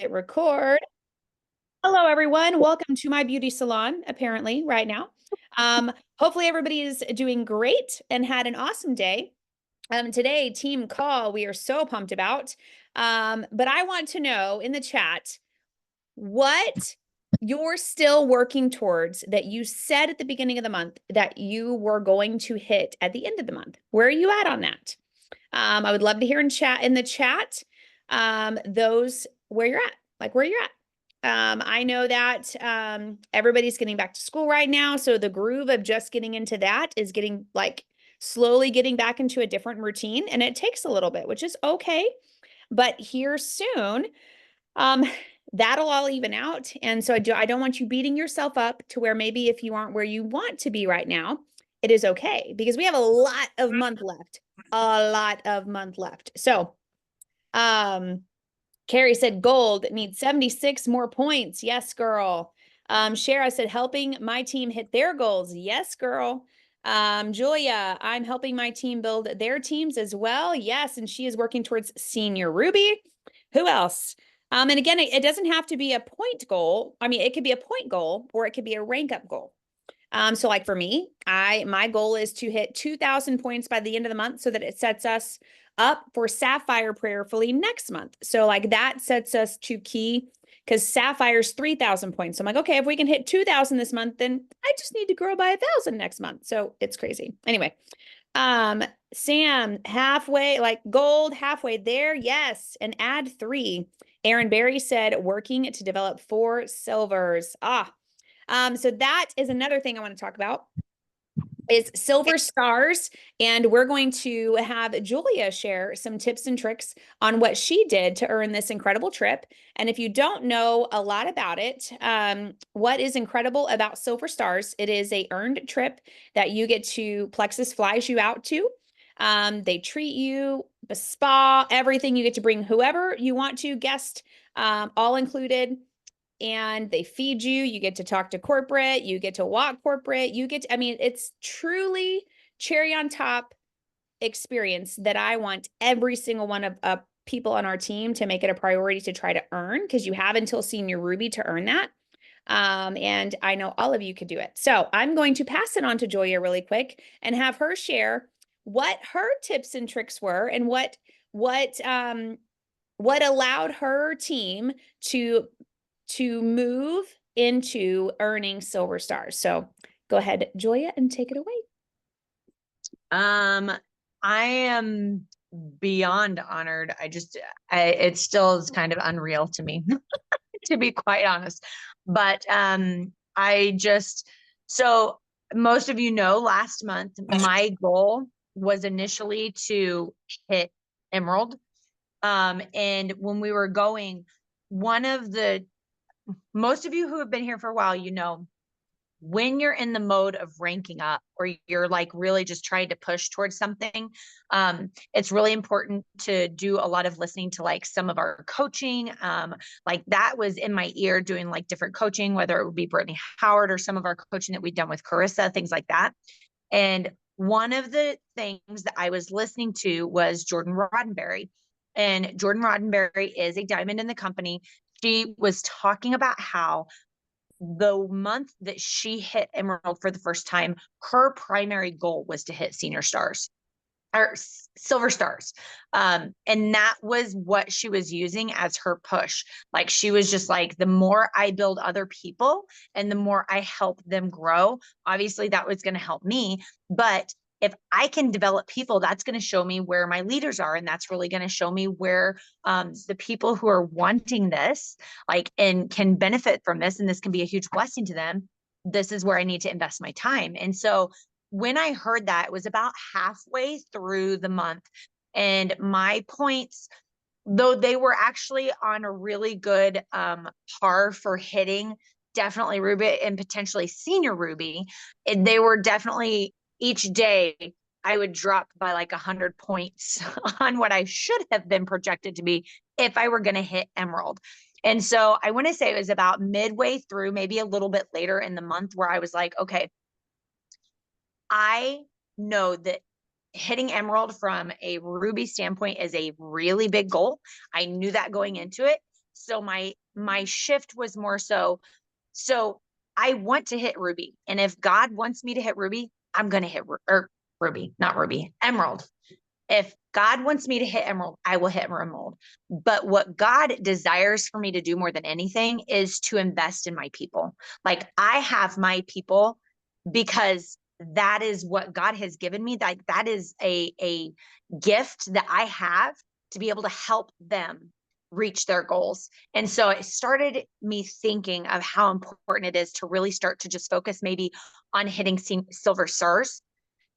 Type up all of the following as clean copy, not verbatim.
Hit record. Hello, everyone. Welcome to my beauty salon, apparently, right now. Hopefully, everybody is doing great and had an awesome day. Today, team call, we are so pumped about. But I want to know in the chat what you're still working towards that you said at the beginning of the month that you were going to hit at the end of the month. Where are you at on that? I would love to hear in the chat, those where you're at, like where you're at. I know that everybody's getting back to school right now, so the groove of just getting into that is getting like slowly getting back into a different routine, and it takes a little bit, which is okay. But here soon, um, that'll all even out. And so I don't want you beating yourself up to where maybe if you aren't where you want to be right now, it is okay because we have a lot of month left. A lot of month left. So, Carrie said gold needs 76 more points. Yes, girl. Shara said helping my team hit their goals. Yes, girl. Julia, I'm helping my team build their teams as well. Yes, and she is working towards Senior Ruby. Who else? And again, it doesn't have to be a point goal. I mean, it could be a point goal or it could be a rank up goal. So like for me, my goal is to hit 2,000 points by the end of the month so that it sets us up for Sapphire prayerfully next month. So like that sets us to key because Sapphire's 3,000 points. So I'm like, okay, if we can hit 2,000 this month, then I just need to grow by 1,000 next month. So it's crazy. Anyway, Sam, halfway, like gold, halfway there. Yes. And add 3. Aaron Berry said working to develop 4 silvers. So that is another thing I want to talk about is silver stars. And we're going to have Julia share some tips and tricks on what she did to earn this incredible trip. And if you don't know a lot about it, what is incredible about silver stars, it is a earned trip that you get to, Plexus flies you out to. They treat you, a spa, everything. You get to bring whoever you want to, guest, all included, and they feed you. You get to talk to corporate, you get to walk corporate, I mean, it's truly cherry on top experience that I want every single one of people on our team to make it a priority to try to earn, because you have until Senior Ruby to earn that. And I know all of you could do it. So I'm going to pass it on to Julia really quick and have her share what her tips and tricks were and what allowed her team to move into earning silver stars. So go ahead, Julia, and take it away. I am beyond honored. It still is kind of unreal to me, to be quite honest. But so most of you know, last month, my goal was initially to hit Emerald. And when we were going, most of you who have been here for a while, when you're in the mode of ranking up or you're like really just trying to push towards something, it's really important to do a lot of listening to like some of our coaching. Like that was in my ear doing like different coaching, whether it would be Brittany Howard or some of our coaching that we've done with Carissa, things like that. And one of the things that I was listening to was Jordan Roddenberry. And Jordan Roddenberry is a diamond in the company. She was talking about how the month that she hit Emerald for the first time, her primary goal was to hit senior stars or silver stars. And that was what she was using as her push. Like she was just like, the more I build other people and the more I help them grow, obviously that was going to help me. But if I can develop people, that's going to show me where my leaders are. And that's really going to show me where the people who are wanting this, like, and can benefit from this, and this can be a huge blessing to them. This is where I need to invest my time. And so when I heard that, it was about halfway through the month. And my points, though they were actually on a really good par for hitting definitely Ruby and potentially Senior Ruby, they were definitely each day I would drop by like 100 points on what I should have been projected to be if I were going to hit Emerald. And so I want to say it was about midway through, maybe a little bit later in the month, where I was like, okay, I know that hitting Emerald from a Ruby standpoint is a really big goal. I knew that going into it. So my shift was more so I want to hit Ruby. And if God wants me to hit Ruby, I'm going to hit or Ruby, not Ruby, Emerald. If God wants me to hit Emerald, I will hit Emerald. But what God desires for me to do more than anything is to invest in my people. Like I have my people because that is what God has given me. That is a gift that I have to be able to help them reach their goals. And so it started me thinking of how important it is to really start to just focus maybe on hitting silver stars.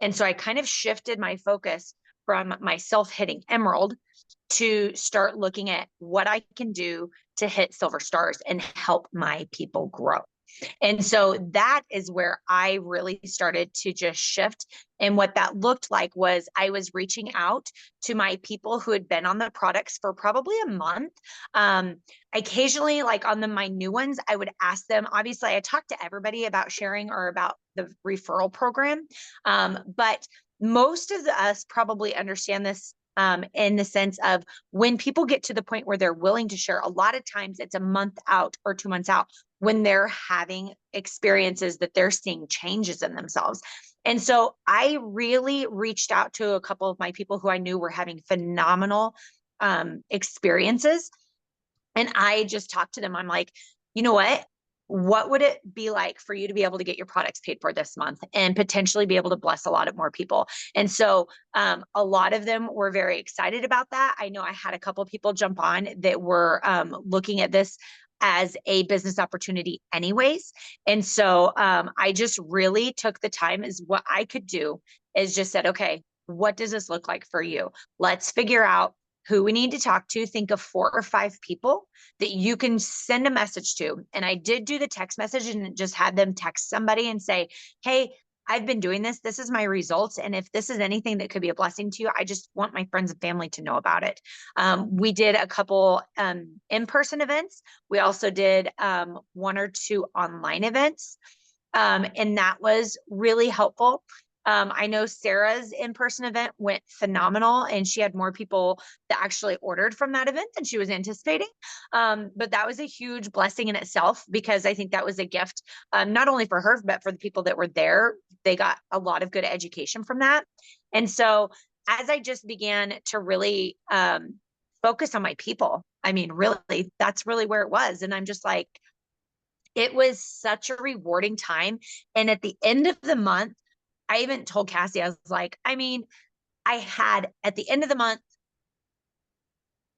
And so I kind of shifted my focus from myself hitting Emerald to start looking at what I can do to hit silver stars and help my people grow. And so that is where I really started to just shift. And what that looked like was I was reaching out to my people who had been on the products for probably a month. Occasionally, like on my new ones, I would ask them. Obviously, I talked to everybody about sharing or about the referral program. But most of us probably understand this in the sense of when people get to the point where they're willing to share, a lot of times it's a month out or 2 months out when they're having experiences that they're seeing changes in themselves. And so I really reached out to a couple of my people who I knew were having phenomenal experiences. And I just talked to them. I'm like, you know what would it be like for you to be able to get your products paid for this month and potentially be able to bless a lot of more people? And so a lot of them were very excited about that. I know I had a couple of people jump on that were looking at this as a business opportunity anyways. And so I just really took the time as what I could do is just said, okay, what does this look like for you? Let's figure out who we need to talk to. Think of 4 or 5 people that you can send a message to. And I did do the text message and just had them text somebody and say, hey, I've been doing this. This is my results. And if this is anything that could be a blessing to you, I just want my friends and family to know about it. We did a couple in-person events. We also did 1 or 2 online events. And that was really helpful. I know Sarah's in-person event went phenomenal and she had more people that actually ordered from that event than she was anticipating. But that was a huge blessing in itself because I think that was a gift, not only for her, but for the people that were there. They got a lot of good education from that. And so as I just began to really focus on my people, I mean, really, that's really where it was. And I'm just like, it was such a rewarding time. And at the end of the month, I even told Cassie, I was like, I mean, I had at the end of the month,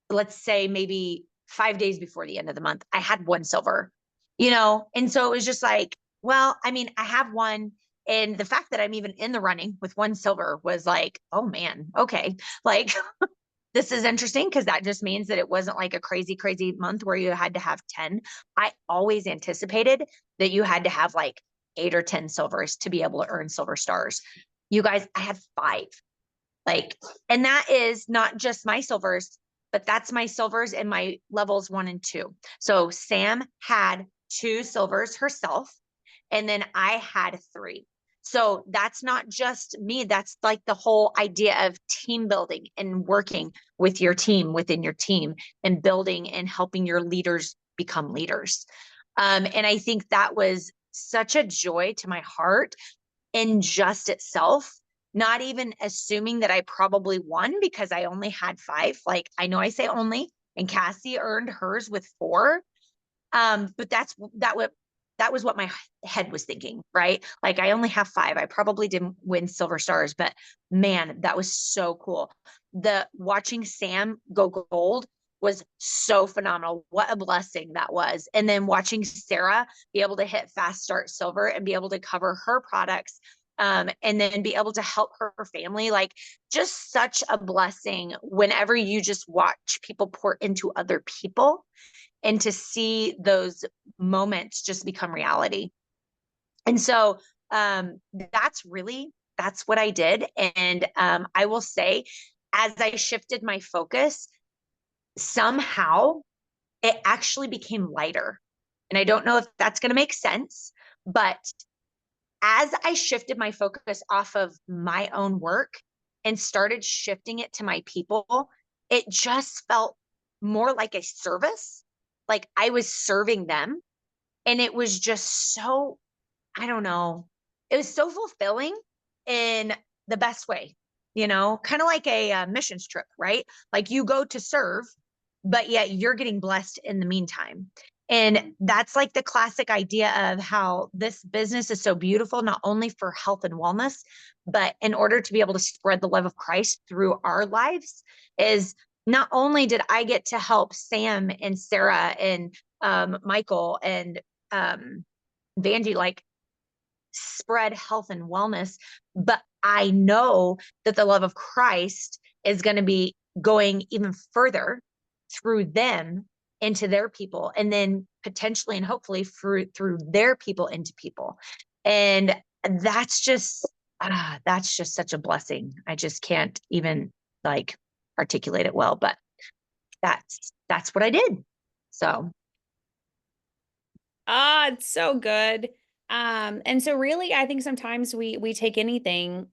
let's say maybe 5 days before the end of the month, I had 1 silver, And so it was just like, well, I mean, I have 1. And the fact that I'm even in the running with 1 silver was like, oh man, okay. Like, this is interesting because that just means that it wasn't like a crazy, crazy month where you had to have 10. I always anticipated that you had to have like 8 or 10 silvers to be able to earn silver stars. You guys, I had 5. Like, and that is not just my silvers, but that's my silvers and my levels 1 and 2. So Sam had 2 silvers herself, and then I had 3. So that's not just me. That's like the whole idea of team building and working with your team within your team and building and helping your leaders become leaders. And I think that was such a joy to my heart in just itself, not even assuming that I probably won because I only had 5. Like I know I say only, and Cassie earned hers with 4. But that was what my head was thinking, right? Like I only have 5. I probably didn't win silver stars, but man, that was so cool. The watching Sam go gold was so phenomenal. What a blessing that was. And then watching Sarah be able to hit fast start silver and be able to cover her products and then be able to help her family, like just such a blessing whenever you just watch people pour into other people and to see those moments just become reality. And so that's what I did. And I will say, as I shifted my focus, somehow it actually became lighter. And I don't know if that's going to make sense, but as I shifted my focus off of my own work and started shifting it to my people, it just felt more like a service like I was serving them, and it was just so, I don't know, it was so fulfilling in the best way, kind of like a missions trip, right? Like you go to serve, but yet you're getting blessed in the meantime. And that's like the classic idea of how this business is so beautiful, not only for health and wellness, but in order to be able to spread the love of Christ through our lives, is not only did I get to help Sam and Sarah and Michael and Vandy, like spread health and wellness, but I know that the love of Christ is going to be going even further through them into their people, and then potentially and hopefully through their people into people. And that's just such a blessing. I just can't even like articulate it well, but that's what I did. So Ah, it's so good. And so really, I think sometimes we take anything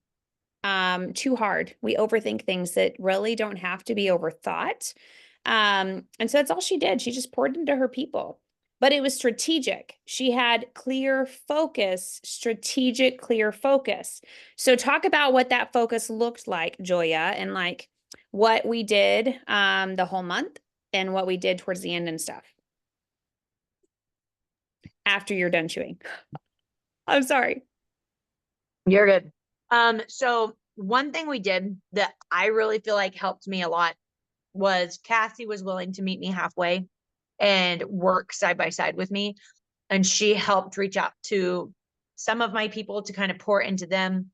too hard. We overthink things that really don't have to be overthought. And so that's all she did. She just poured into her people. But it was strategic. She had clear focus, strategic, clear focus. So talk about what that focus looked like, Joya, and like what we did the whole month and what we did towards the end and stuff after you're done chewing. I'm sorry. you're good. So one thing we did that I really feel like helped me a lot was Cassie was willing to meet me halfway and work side by side with me. And she helped reach out to some of my people to kind of pour into them.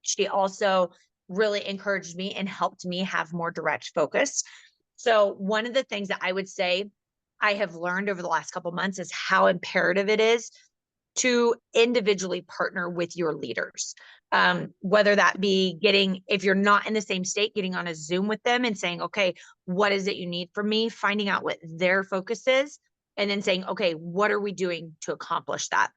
She also really encouraged me and helped me have more direct focus. So one of the things that I would say I have learned over the last couple of months is how imperative it is to individually partner with your leaders. Whether that be getting, if you're not in the same state, getting on a Zoom with them and saying, okay, what is it you need from me? Finding out what their focus is, and then saying, okay, what are we doing to accomplish that?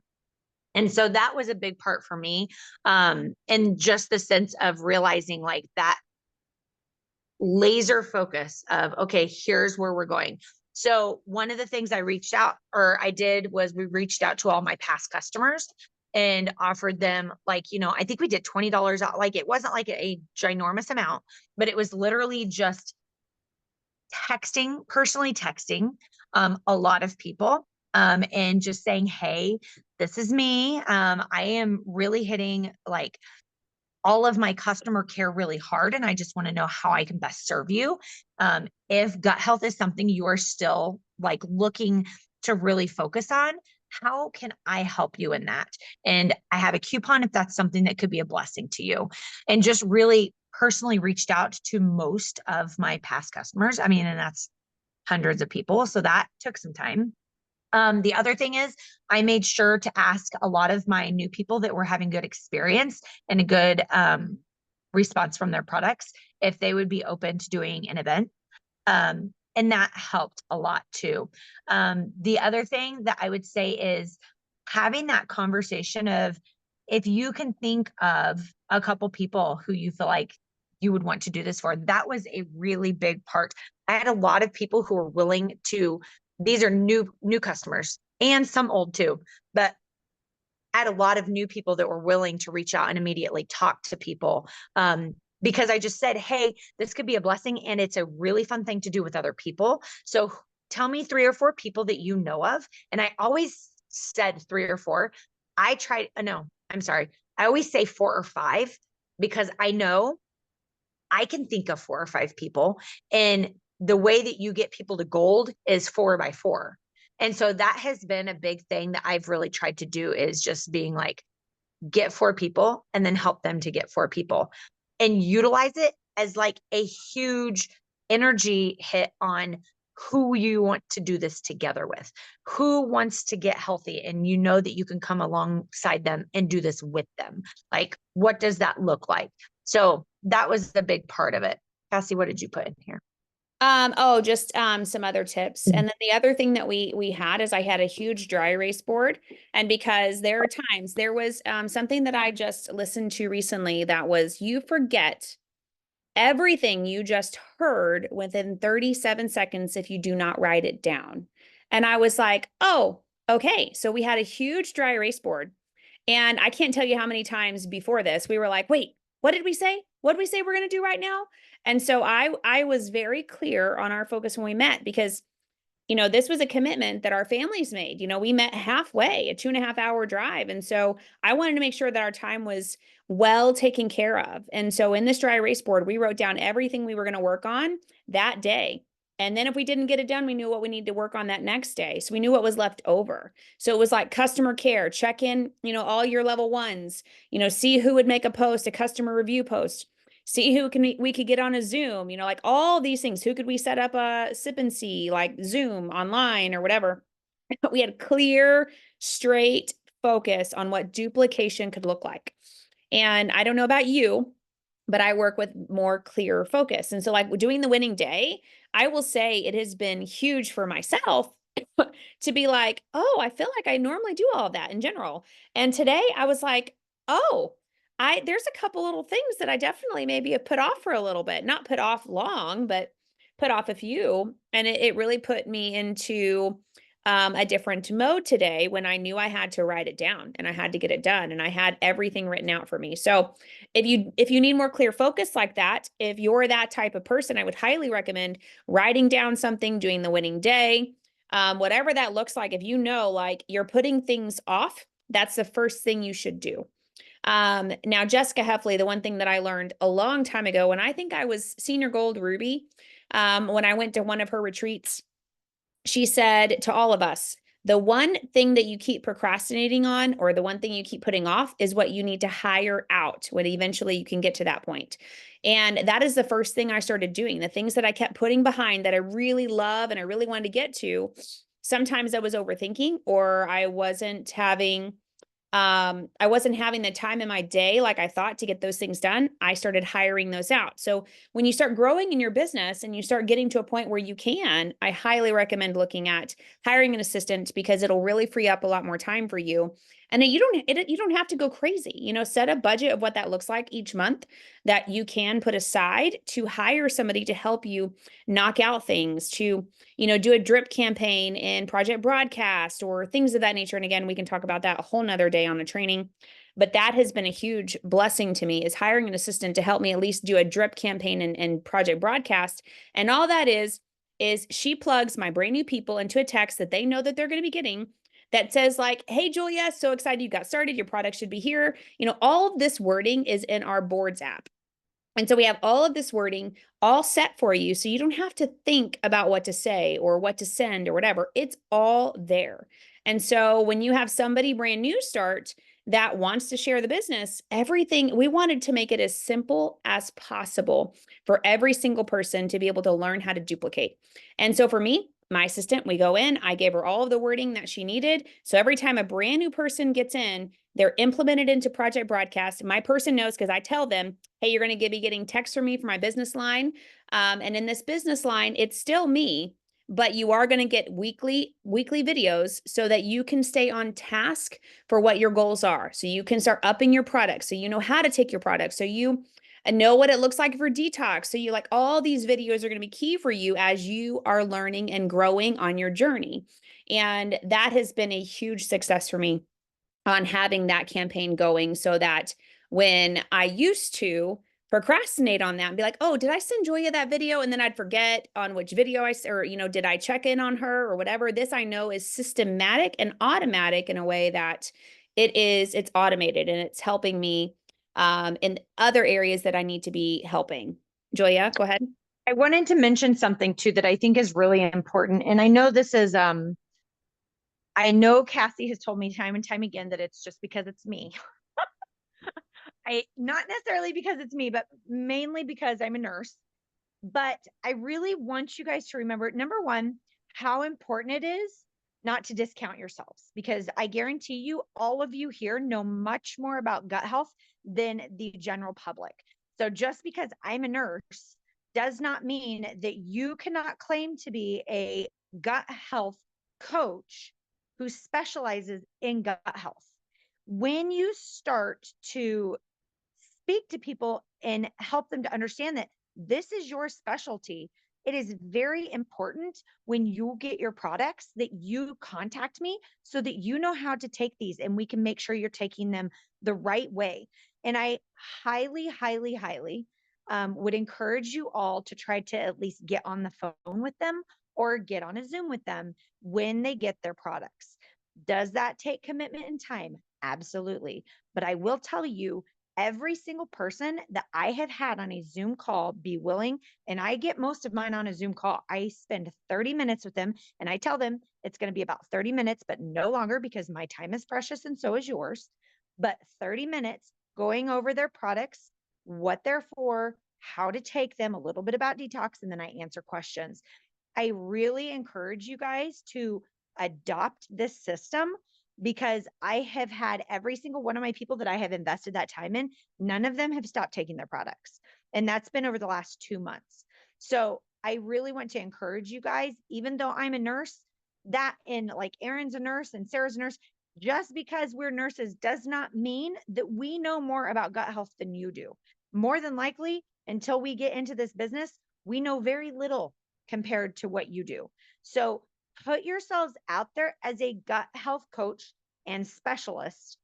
And so that was a big part for me. And just the sense of realizing like that laser focus of, okay, here's where we're going. So one of the things I did was we reached out to all my past customers and offered them, like, I think we did $20 out. Like it wasn't like a ginormous amount, but it was literally just personally texting a lot of people, and just saying, hey, this is me. I am really hitting like all of my customer care really hard, and I just want to know how I can best serve you. If gut health is something you are still like looking to really focus on, how can I help you in that? And I have a coupon if that's something that could be a blessing to you. And just really personally reached out to most of my past customers. I mean, and that's hundreds of people. So that took some time. The other thing is I made sure to ask a lot of my new people that were having good experience and a good response from their products if they would be open to doing an event. And that helped a lot too. The other thing that I would say is having that conversation of, if you can think of a couple people who you feel like you would want to do this for, that was a really big part. I had a lot of people who were willing to, these are new customers and some old too, but I had a lot of new people that were willing to reach out and immediately talk to people. Because I just said, hey, this could be a blessing and it's a really fun thing to do with other people. So tell me 3 or 4 people that you know of. And I always said 3 or 4. No, I'm sorry. I always say 4 or 5 because I know I can think of 4 or 5 people. And the way that you get people to gold is 4 by 4. And so that has been a big thing that I've really tried to do, is just being like, get 4 people and then help them to get 4 people and utilize it as like a huge energy hit on who you want to do this together with, who wants to get healthy, and you know that you can come alongside them and do this with them. Like, what does that look like? So that was the big part of it. Cassie, what did you put in here? Just some other tips. And then the other thing that we had is I had a huge dry erase board. And because there are times, there was something that I just listened to recently that was, you forget everything you just heard within 37 seconds if you do not write it down. And I was like, oh, okay. So we had a huge dry erase board. And I can't tell you how many times before this we were like, wait, what did we say? What did we say we're going to do right now? And so I was very clear on our focus when we met because this was a commitment that our families made. We met halfway, a 2.5 hour drive. And so I wanted to make sure that our time was well taken care of. And so in this dry erase board, we wrote down everything we were going to work on that day. And then if we didn't get it done, we knew what we needed to work on that next day. So we knew what was left over. So it was like customer care, check in, all your level ones, see who would make a post, a customer review post, see who we could get on a Zoom, like all these things. Who could we set up a sip and see, like Zoom online or whatever? We had clear, straight focus on what duplication could look like. And I don't know about you, but I work with more clear focus. And so, like doing the winning day, I will say it has been huge for myself to be like, oh, I feel like I normally do all of that in general. And today I was like, oh, there's a couple little things that I definitely maybe have put off for a little bit, not put off long, but put off a few. And it really put me into a different mode today when I knew I had to write it down and I had to get it done and I had everything written out for me. So if you need more clear focus like that, if you're that type of person, I would highly recommend writing down something, doing the winning day, whatever that looks like. If like you're putting things off, that's the first thing you should do. Now, Jessica Heffley, the one thing that I learned a long time ago when I think I was senior gold Ruby, when I went to one of her retreats, she said to all of us, the one thing that you keep procrastinating on or the one thing you keep putting off is what you need to hire out when eventually you can get to that point. And that is the first thing I started doing. The things that I kept putting behind that I really love and I really wanted to get to, sometimes I was overthinking or I wasn't having the time in my day like I thought to get those things done. I started hiring those out. So when you start growing in your business and you start getting to a point where you can, I highly recommend looking at hiring an assistant because it'll really free up a lot more time for you. And you don't have to go crazy. Set a budget of what that looks like each month that you can put aside to hire somebody to help you knock out things, to do a drip campaign in Project Broadcast or things of that nature. And again, we can talk about that a whole nother day on a training. But that has been a huge blessing to me, is hiring an assistant to help me at least do a drip campaign in Project Broadcast. And all that is she plugs my brand new people into a text that they know that they're going to be getting that says like, hey, Julia, so excited you got started. Your product should be here. All of this wording is in our boards app. And so we have all of this wording all set for you. So you don't have to think about what to say or what to send or whatever. It's all there. And so when you have somebody brand new start that wants to share the business, everything, we wanted to make it as simple as possible for every single person to be able to learn how to duplicate. And so for me, my assistant, we go in, I gave her all of the wording that she needed. So every time a brand new person gets in, they're implemented into Project Broadcast. My person knows because I tell them, hey, you're going to be getting texts from me for my business line. And in this business line, it's still me, but you are going to get weekly videos so that you can stay on task for what your goals are. So you can start upping your products. So you know how to take your products. So you know what it looks like for detox. So you all these videos are going to be key for you as you are learning and growing on your journey. And that has been a huge success for me on having that campaign going, so that when I used to procrastinate on that and be like, oh, did I send Julia that video? And then I'd forget on which video did I check in on her or whatever? This I know is systematic and automatic in a way that it's automated and it's helping me in other areas that I need to be helping. Julia, go ahead. I wanted to mention something too that I think is really important. And I know this is, I know Cassie has told me time and time again that it's just because it's me. Not necessarily because it's me, but mainly because I'm a nurse. But I really want you guys to remember, number one, how important it is not to discount yourselves, because I guarantee you, all of you here know much more about gut health than the general public. So just because I'm a nurse does not mean that you cannot claim to be a gut health coach who specializes in gut health. When you start to speak to people and help them to understand that this is your specialty, it is very important when you get your products that you contact me so that you know how to take these and we can make sure you're taking them the right way. And I highly, highly, highly would encourage you all to try to at least get on the phone with them or get on a Zoom with them when they get their products. Does that take commitment and time? Absolutely. But I will tell you, every single person that I have had on a Zoom call be willing, and I get most of mine on a Zoom call. I spend 30 minutes with them and I tell them it's going to be about 30 minutes, but no longer because my time is precious and so is yours. But 30 minutes going over their products, what they're for, how to take them, a little bit about detox, and then I answer questions. I really encourage you guys to adopt this system because I have had every single one of my people that I have invested that time in, none of them have stopped taking their products. And that's been over the last 2 months. So I really want to encourage you guys, even though I'm a nurse, that in like Erin's a nurse and Sarah's a nurse, just because we're nurses does not mean that we know more about gut health than you do. More than likely, until we get into this business, we know very little compared to what you do. So put yourselves out there as a gut health coach and specialist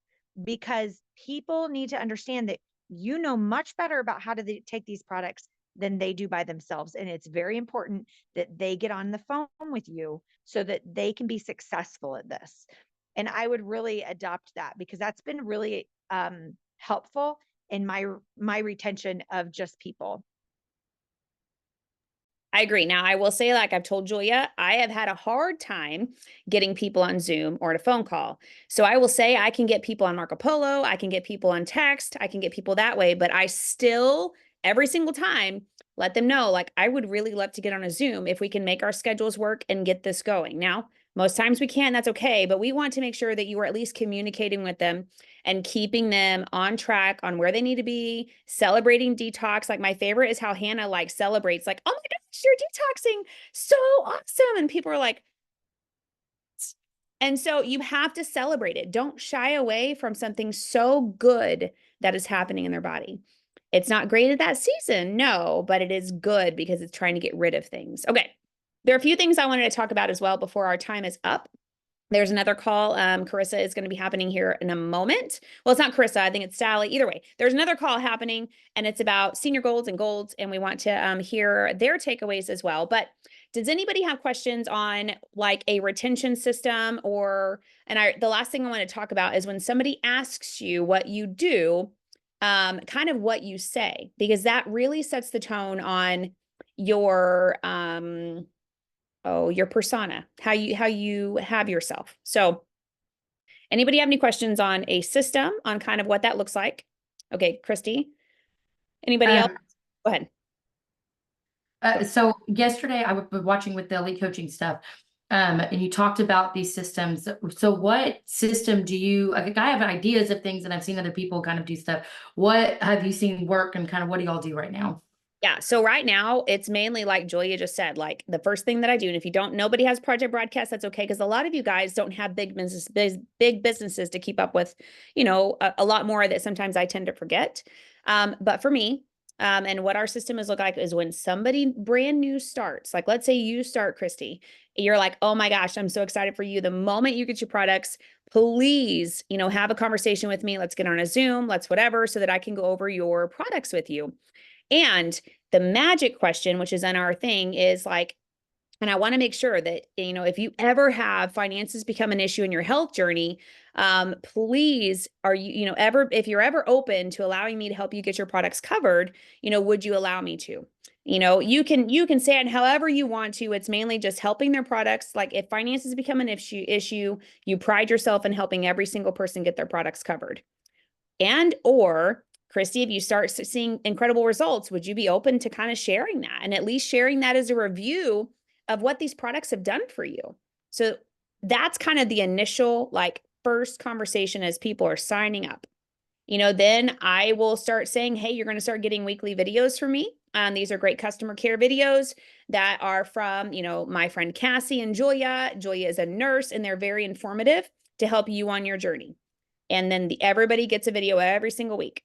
because people need to understand that you know much better about how to take these products than they do by themselves. And it's very important that they get on the phone with you so that they can be successful at this. And I would really adopt that because that's been really helpful in my retention of just people. I agree. Now, I will say, like I've told Julia, I have had a hard time getting people on Zoom or on a phone call. So I will say I can get people on Marco Polo, I can get people on text, I can get people that way, but I still, every single time, let them know, like, I would really love to get on a Zoom if we can make our schedules work and get this going. Now, most times we can, that's okay, but we want to make sure that you are at least communicating with them and keeping them on track on where they need to be, celebrating detox. Like my favorite is how Hannah like celebrates, like, oh my gosh, you're detoxing, so awesome. And people are like, and so you have to celebrate it. Don't shy away from something so good that is happening in their body. It's not great at that season, no, but it is good because it's trying to get rid of things. Okay. There are a few things I wanted to talk about as well before our time is up. There's another call. Carissa is going to be happening here in a moment. Well, it's not Carissa. I think it's Sally. Either way, there's another call happening and it's about senior golds and golds. And we want to hear their takeaways as well. But does anybody have questions on like a retention system the last thing I want to talk about is when somebody asks you what you do, kind of what you say, because that really sets the tone on your, your persona, how you have yourself. So anybody have any questions on a system, on kind of what that looks like? Okay, Christy, anybody else? Go ahead. So yesterday I was watching with the elite coaching stuff, and you talked about these systems. So what system do you, like, I have ideas of things and I've seen other people kind of do stuff. What have you seen work and kind of what do y'all do right now? Yeah. So right now it's mainly like Julia just said, like the first thing that I do. And if you don't, nobody has Project Broadcast, that's okay. Cause a lot of you guys don't have big businesses to keep up with, a lot more that sometimes I tend to forget. But for me, and what our system is look like is when somebody brand new starts, like let's say you start, Christy, you're like, oh my gosh, I'm so excited for you. The moment you get your products, please, have a conversation with me. Let's get on a Zoom, let's whatever, so that I can go over your products with you. And the magic question, which is on our thing, is like, and I want to make sure that, if you ever have finances become an issue in your health journey, please, are you, if you're ever open to allowing me to help you get your products covered, would you allow me to? You can say it however you want to. It's mainly just helping their products. Like if finances become an issue, you pride yourself in helping every single person get their products covered. Or Christy, if you start seeing incredible results, would you be open to kind of sharing that and at least sharing that as a review of what these products have done for you? So that's kind of the initial, like, first conversation as people are signing up. Then I will start saying, hey, you're going to start getting weekly videos from me. These are great customer care videos that are from, my friend Cassie and Julia. Julia is a nurse and they're very informative to help you on your journey. And then everybody gets a video every single week.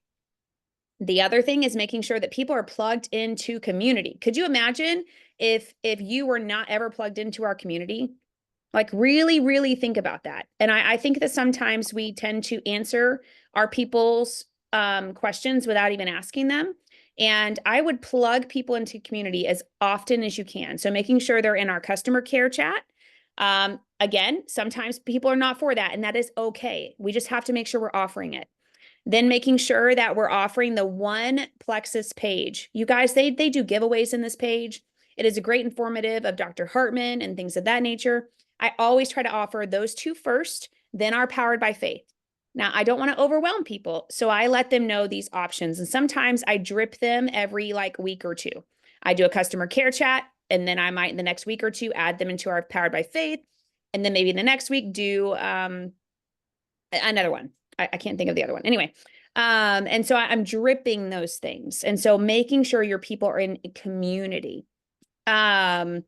The other thing is making sure that people are plugged into community. Could you imagine if you were not ever plugged into our community? Like really, really think about that. And I think that sometimes we tend to answer our people's questions without even asking them. And I would plug people into community as often as you can. So making sure they're in our customer care chat. Again, sometimes people are not for that, and that is okay. We just have to make sure we're offering it. Then making sure that we're offering the one Plexus page. You guys, they do giveaways in this page. It is a great informative of Dr. Hartman and things of that nature. I always try to offer those two first, then our Powered by Faith. Now, I don't want to overwhelm people, so I let them know these options. And sometimes I drip them every like week or two. I do a customer care chat, and then I might in the next week or two add them into our Powered by Faith. And then maybe the next week do another one. I can't think of the other one. Anyway, and so I'm dripping those things. And so making sure your people are in community. And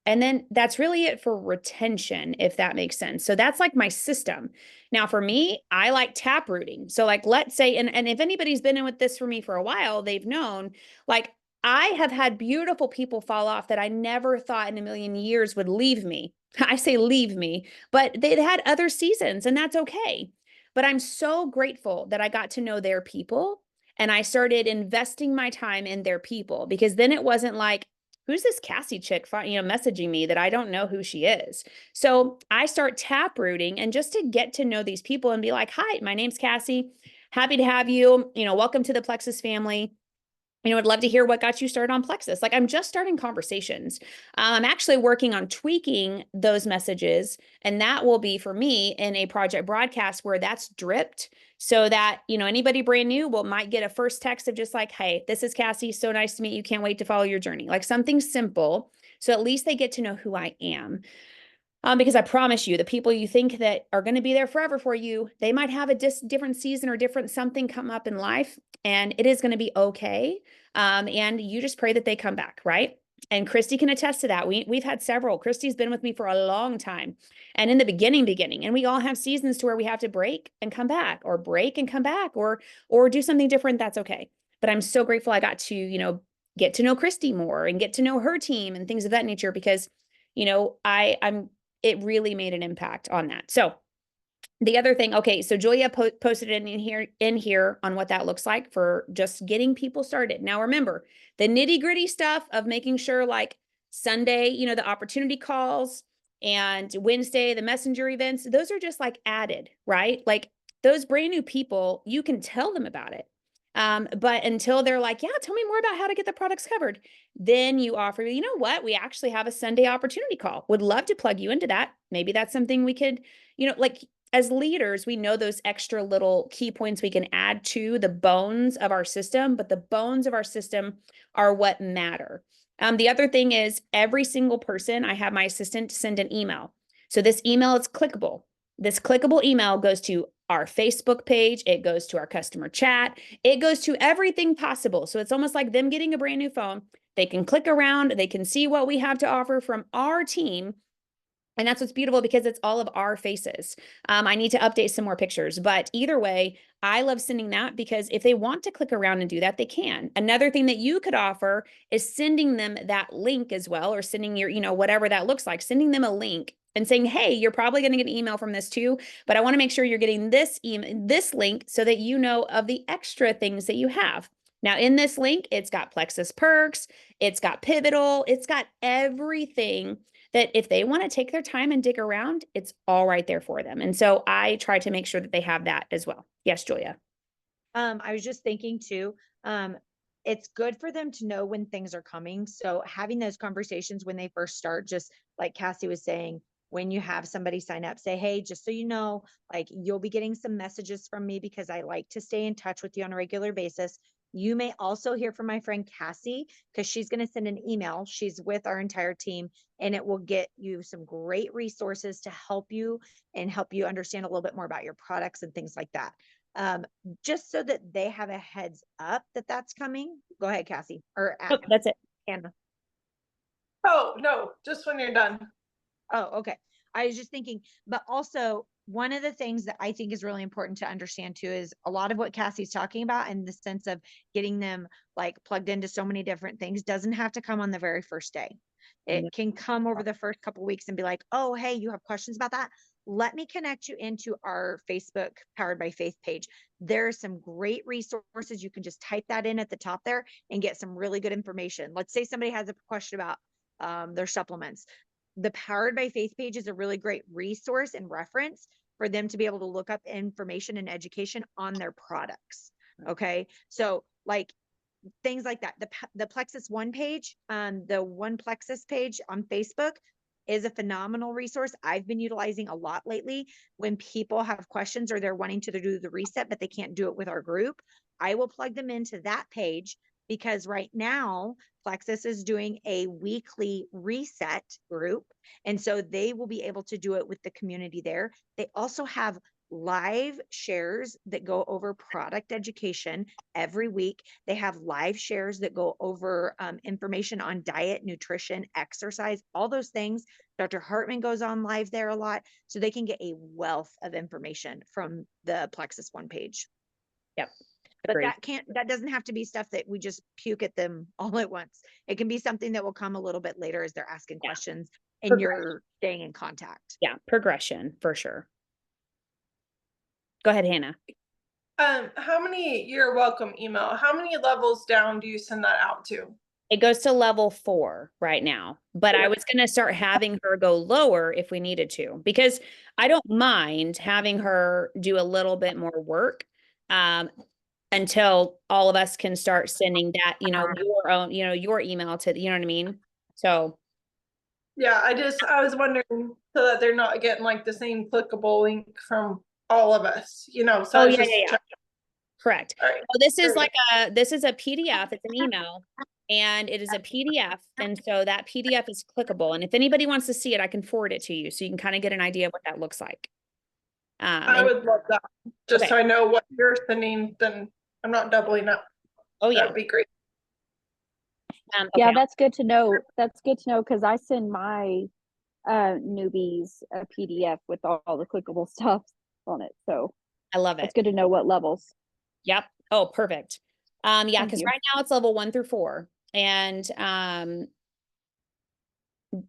then that's really it for retention, if that makes sense. So that's like my system. Now for me, I like tap rooting. So like, let's say, and if anybody's been in with this for me for a while, they've known, like I have had beautiful people fall off that I never thought in a million years would leave me. I say leave me, but they'd had other seasons and that's okay. But I'm so grateful that I got to know their people and I started investing my time in their people, because then it wasn't like, who's this Cassie chick, messaging me that I don't know who she is. So I start tap rooting and just to get to know these people and be like, hi, my name's Cassie. Happy to have you. Welcome to the Plexus family. I'd love to hear what got you started on Plexus. Like I'm just starting conversations. I'm actually working on tweaking those messages, and that will be for me in a project broadcast where that's dripped so that, anybody brand new might get a first text of just like, hey, this is Cassie. So nice to meet you. Can't wait to follow your journey. Like something simple. So at least they get to know who I am. Because I promise you, the people you think that are going to be there forever for you, they might have a different season or different something come up in life, and it is going to be okay. And you just pray that they come back, right? And Christy can attest to that. We've had several. Christy's been with me for a long time, and in the beginning, and we all have seasons to where we have to break and come back, or break and come back, or do something different. That's okay. But I'm so grateful I got to get to know Christy more and get to know her team and things of that nature, because it really made an impact on that. So the other thing, okay, so Julia posted it in here on what that looks like for just getting people started. Now remember, the nitty gritty stuff of making sure like Sunday, the opportunity calls, and Wednesday, the messenger events, those are just like added, right? Like those brand new people, you can tell them about it. But until they're like, yeah, tell me more about how to get the products covered, then you offer, you know what, we actually have a Sunday opportunity call. Would love to plug you into that. Maybe that's something we could, like as leaders, we know those extra little key points we can add to the bones of our system, but the bones of our system are what matter. The other thing is every single person, I have my assistant send an email. So this email is clickable. This clickable email goes to our Facebook page. It goes to our customer chat. It goes to everything possible. So it's almost like them getting a brand new phone. They can click around. They can see what we have to offer from our team. And that's what's beautiful, because it's all of our faces. I need to update some more pictures, but either way, I love sending that, because if they want to click around and do that, they can. Another thing that you could offer is sending them that link as well, or sending your, whatever that looks like, sending them a link and saying, hey, you're probably going to get an email from this too, but I want to make sure you're getting this link so that you know of the extra things that you have. Now in this link, it's got Plexus perks, it's got Pivotal, it's got everything that if they want to take their time and dig around, it's all right there for them. And so I try to make sure that they have that as well. Yes, Julia. I was just thinking too, it's good for them to know when things are coming. So having those conversations when they first start, just like Cassie was saying, when you have somebody sign up, say, hey, just so you know, like you'll be getting some messages from me because I like to stay in touch with you on a regular basis. You may also hear from my friend Cassie, because she's going to send an email. She's with our entire team, and it will get you some great resources to help you and help you understand a little bit more about your products and things like that. Just so that they have a heads up that that's coming. Go ahead, Cassie, or That's it. Anna. Oh, no, just when you're done. Oh, okay. I was just thinking, but also one of the things that I think is really important to understand too is a lot of what Cassie's talking about in the sense of getting them like plugged into so many different things doesn't have to come on the very first day. It can come over the first couple of weeks and be like, oh, hey, you have questions about that? Let me connect you into our Facebook Powered by Faith page. There are some great resources. You can just type that in at the top there and get some really good information. Let's say somebody has a question about their supplements. The Powered by Faith page is a really great resource and reference for them to be able to look up information and education on their products. Okay. So like things like that. The Plexus One page, the One Plexus page on Facebook is a phenomenal resource. I've been utilizing a lot lately when people have questions or they're wanting to do the reset, but they can't do it with our group. I will plug them into that page because right now Plexus is doing a weekly reset group. And so they will be able to do it with the community there. They also have live shares that go over product education every week. They have live shares that go over information on diet, nutrition, exercise, all those things. Dr. Hartman goes on live there a lot, so they can get a wealth of information from the Plexus One page. Yep. But that doesn't have to be stuff that we just puke at them all at once. It can be something that will come a little bit later as they're asking questions and you're staying in contact. Yeah, progression for sure. Go ahead, Hannah. How many, you're welcome email, how many levels down do you send that out to? It goes to level 4 right now, but I was going to start having her go lower if we needed to, because I don't mind having her do a little bit more work until all of us can start sending that, your own, your email to, you know what I mean? So. Yeah, I was wondering so that they're not getting like the same clickable link from all of us, so Oh, yeah. Correct. Right. So this is this is a PDF. It's an email and it is a PDF. And so that PDF is clickable. And if anybody wants to see it, I can forward it to you so you can kind of get an idea of what that looks like. I would love that. Just so I know what you're sending, then I'm not doubling up. Oh, yeah. That'd be great. Yeah, that's good to know. That's good to know because I send my newbies a PDF with all the clickable stuff on it. So I love it. It's good to know what levels. Yep. Oh, perfect. Yeah, because right now it's level 1 through 4. And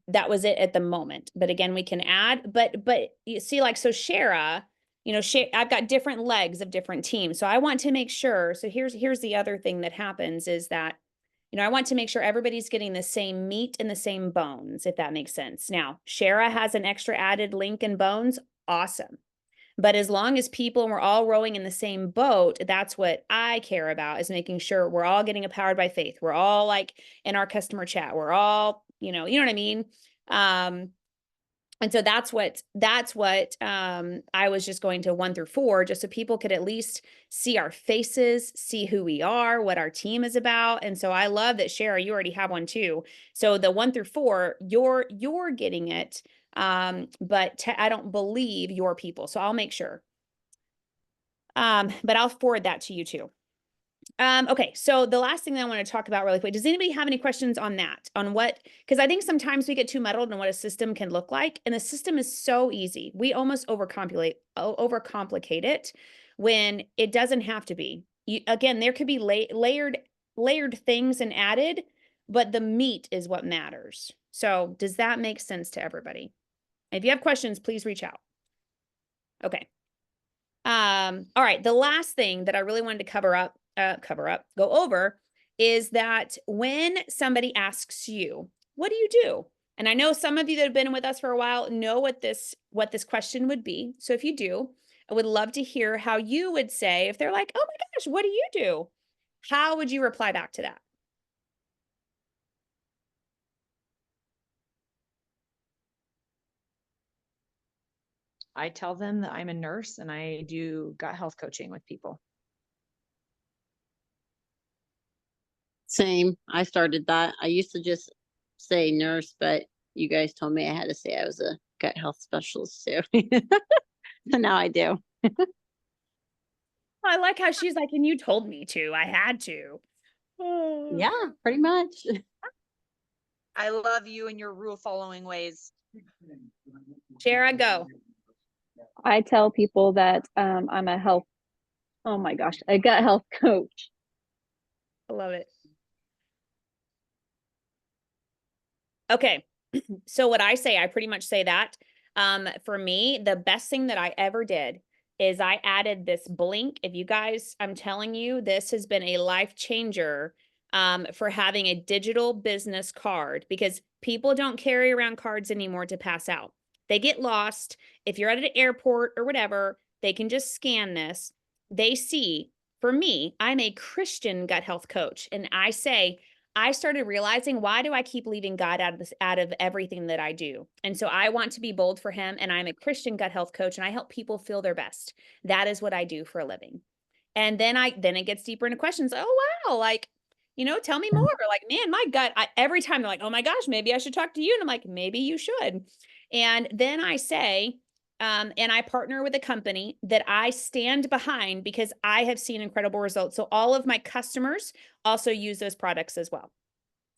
that was it at the moment. But again, we can add, but you see, like, so Shara, I've got different legs of different teams. So I want to make sure. So here's the other thing that happens is that, I want to make sure everybody's getting the same meat and the same bones, if that makes sense. Now, Shara has an extra added link and bones. Awesome. But as long as people and we're all rowing in the same boat, that's what I care about, is making sure we're all getting a Powered by Faith. We're all like in our customer chat. We're all, you know what I mean? And so that's what I was just going to 1 through 4, just so people could at least see our faces, see who we are, what our team is about. And so I love that, Shara, you already have one too. So the 1 through 4, you're getting it. But I don't believe your people. So I'll make sure. But I'll forward that to you too. Okay. So the last thing that I want to talk about really quick, does anybody have any questions on that? On what, because I think sometimes we get too muddled in what a system can look like. And the system is so easy. We almost overcomplicate it when it doesn't have to be. Again, there could be layered things and added, but the meat is what matters. So does that make sense to everybody? If you have questions, please reach out. Okay. All right. The last thing that I really wanted to go over is that when somebody asks you, what do you do? And I know some of you that have been with us for a while know what this question would be. So if you do, I would love to hear how you would say, if they're like, oh my gosh, what do you do? How would you reply back to that? I tell them that I'm a nurse and I do gut health coaching with people. Same. I started that. I used to just say nurse, but you guys told me I had to say I was a gut health specialist too. So now I do. I like how she's like, and you told me to, I had to. Yeah, pretty much. I love you and your rule following ways. Shara, go. I tell people that I'm a health, oh my gosh, a gut health coach. I love it. Okay. So what I say, I pretty much say that. For me, the best thing that I ever did is I added this blink. If you guys, I'm telling you, this has been a life changer for having a digital business card, because people don't carry around cards anymore to pass out. They get lost. If you're at an airport or whatever, they can just scan this. They see, for me, I'm a Christian gut health coach, and I say, I started realizing, why do I keep leaving God out of this, out of everything that I do? And so I want to be bold for him, and I'm a Christian gut health coach, and I help people feel their best. That is what I do for a living. And then it gets deeper into questions. Oh, wow. Like, tell me more. Like, man, my gut, every time they're like, oh my gosh, maybe I should talk to you. And I'm like, maybe you should. And then I say, and I partner with a company that I stand behind because I have seen incredible results. So all of my customers also use those products as well.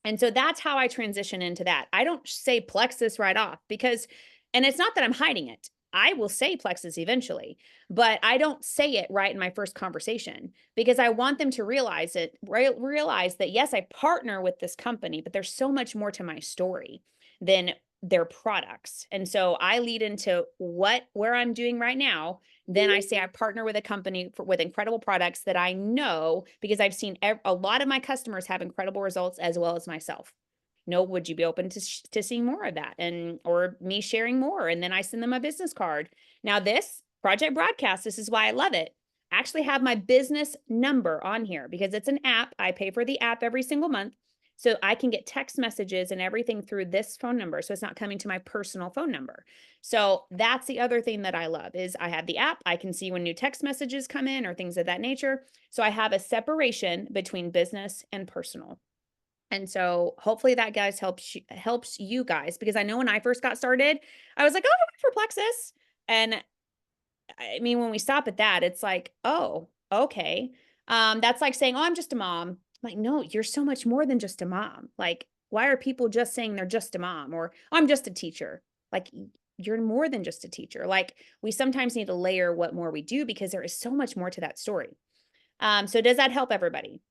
And so that's how I transition into that. I don't say Plexus right off because, and it's not that I'm hiding it. I will say Plexus eventually, but I don't say it right in my first conversation because I want them to realize that yes, I partner with this company, but there's so much more to my story than their products. And so I lead into where I'm doing right now. Then I say I partner with a company with incredible products that I know, because I've seen a lot of my customers have incredible results as well as myself. Would you be open to seeing more of that, or me sharing more? And then I send them a business card. Now this Project Broadcast, this is why I love it. I actually have my business number on here because it's an app. I pay for the app every single month. So I can get text messages and everything through this phone number. So it's not coming to my personal phone number. So that's the other thing that I love is I have the app. I can see when new text messages come in or things of that nature. So I have a separation between business and personal. And so hopefully that, guys, helps you guys, because I know when I first got started, I was like, oh, I work for Plexus. And I mean, when we stop at that, it's like, oh, okay. That's like saying, oh, I'm just a mom. I'm like, no, you're so much more than just a mom. Like, why are people just saying they're just a mom, or oh, I'm just a teacher? Like, you're more than just a teacher. Like, we sometimes need to layer what more we do because there is so much more to that story. So does that help everybody?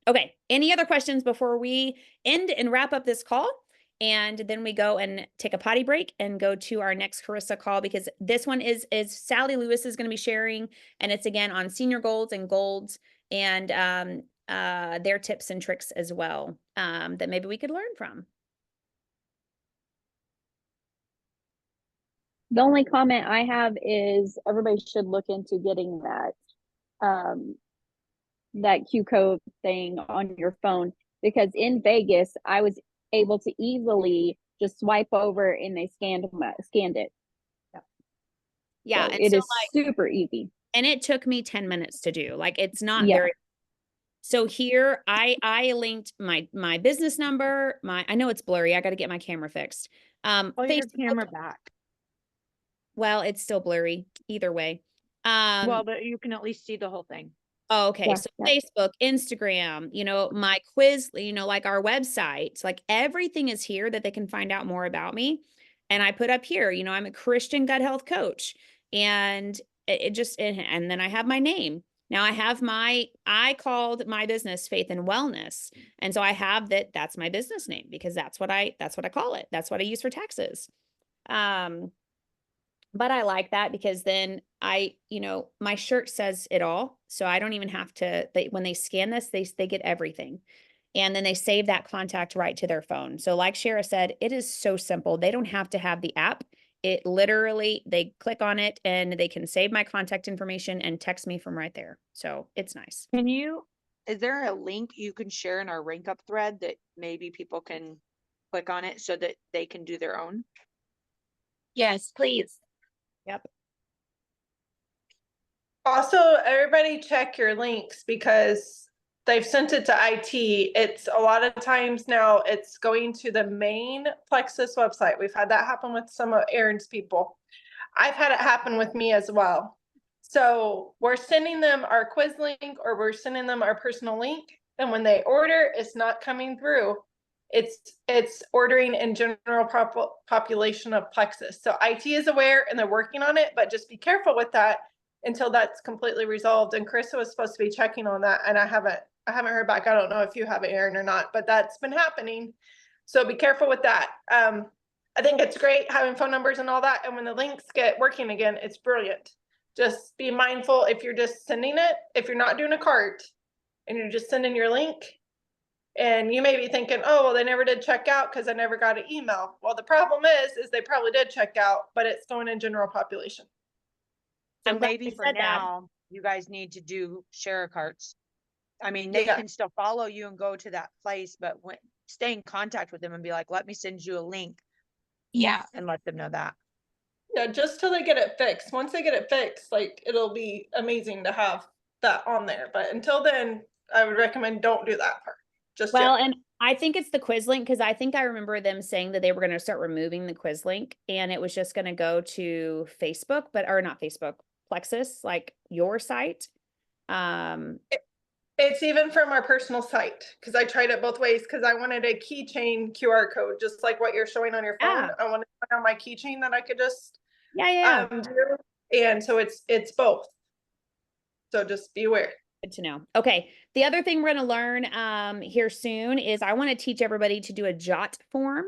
Okay. Any other questions before we end and wrap up this call? And then we go and take a potty break and go to our next Carissa call, because this one is Sally Lewis is going to be sharing, and it's again on senior goals and golds, and their tips and tricks as well that maybe we could learn from. The only comment I have is everybody should look into getting that Q code thing on your phone, because in Vegas, I was able to easily just swipe over and they scanned it. Yeah. So and it so is super easy. And it took me 10 minutes to do. Like, it's not very. So here I linked my business number, I know it's blurry. I got to get my camera fixed. Pull your Facebook, camera back. well, it's still blurry either way. Well, but you can at least see the whole thing. Oh, okay. Yeah, So yeah. Facebook, Instagram, my quiz, like our website, like everything is here that they can find out more about me. And I put up here, I'm a Christian gut health coach, and and then I have my name. Now I called my business Faith and Wellness. And so I have that's my business name because that's what I call it. That's what I use for taxes. But I like that because then my shirt says it all. So I don't even have to, when they scan this, they get everything. And then they save that contact right to their phone. So like Shara said, it is so simple. They don't have to have the app. It literally, they click on it and they can save my contact information and text me from right there. So it's nice. Is there a link you can share in our rank up thread that maybe people can click on it so that they can do their own? Yes, please. Yep. Also, everybody check your links because they've sent it to IT. It's a lot of times now it's going to the main Plexus website. We've had that happen with some of Aaron's people. I've had it happen with me as well. So we're sending them our quiz link or we're sending them our personal link. And when they order, it's not coming through. It's ordering in general population of Plexus. So IT is aware and they're working on it, but just be careful with that until that's completely resolved. And Carissa was supposed to be checking on that, and I haven't heard back. I don't know if you have it, Aaron, or not, but that's been happening. So be careful with that. I think it's great having phone numbers and all that. And when the links get working again, it's brilliant. Just be mindful if you're just sending it, if you're not doing a cart and you're just sending your link, and you may be thinking, oh, well, they never did check out because I never got an email. Well, the problem is they probably did check out, but it's going in general population. So I'm glad maybe you for said that. now, you guys need to do share carts. I mean, they Yeah. can still follow you and go to that place, but stay in contact with them and be like, let me send you a link. Yeah. And let them know that. Yeah, just till they get it fixed. Once they get it fixed, like, it'll be amazing to have that on there. But until then, I would recommend don't do that part. Just Well, yet. and I think it's the quiz link because I think I remember them saying that they were going to start removing the quiz link and it was just going to go to Facebook, or not Facebook, Plexus, like your site. It's even from our personal site, because I tried it both ways, because I wanted a keychain QR code, just like what you're showing on your phone. Yeah. I wanted to put on my keychain that I could just Yeah. do. And so it's both. So just be aware. Good to know. Okay. The other thing we're going to learn here soon is I want to teach everybody to do a JOT form.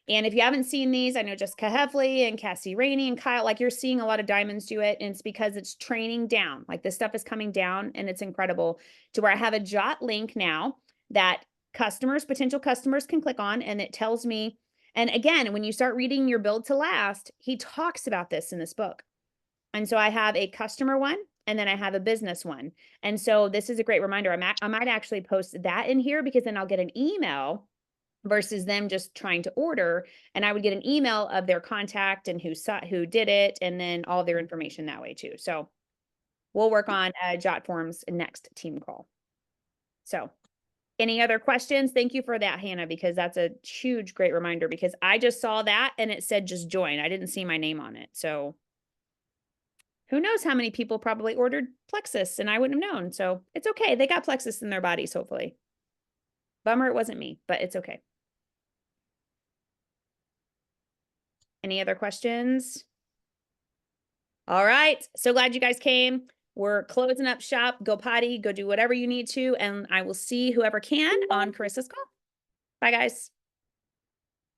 And if you haven't seen these, I know Jessica Heffley and Cassie Rainey and Kyle, like you're seeing a lot of diamonds do it. And it's because it's training down. Like this stuff is coming down and it's incredible to where I have a JOT link now that potential customers can click on, and it tells me. And again, when you start reading your build to last, he talks about this in this book. And so I have a customer one, and then I have a business one. And so this is a great reminder. I might actually post that in here because then I'll get an email versus them just trying to order. And I would get an email of their contact and who did it, and then all their information that way too. So we'll work on JOT forms next team call. So any other questions? Thank you for that, Hannah, because that's a huge, great reminder, because I just saw that and it said just join. I didn't see my name on it. So who knows how many people probably ordered Plexus and I wouldn't have known. So it's okay. They got Plexus in their bodies, hopefully. Bummer it wasn't me, but it's okay. Any other questions? All right. So glad you guys came. We're closing up shop. Go potty, go do whatever you need to. And I will see whoever can on Carissa's call. Bye, guys.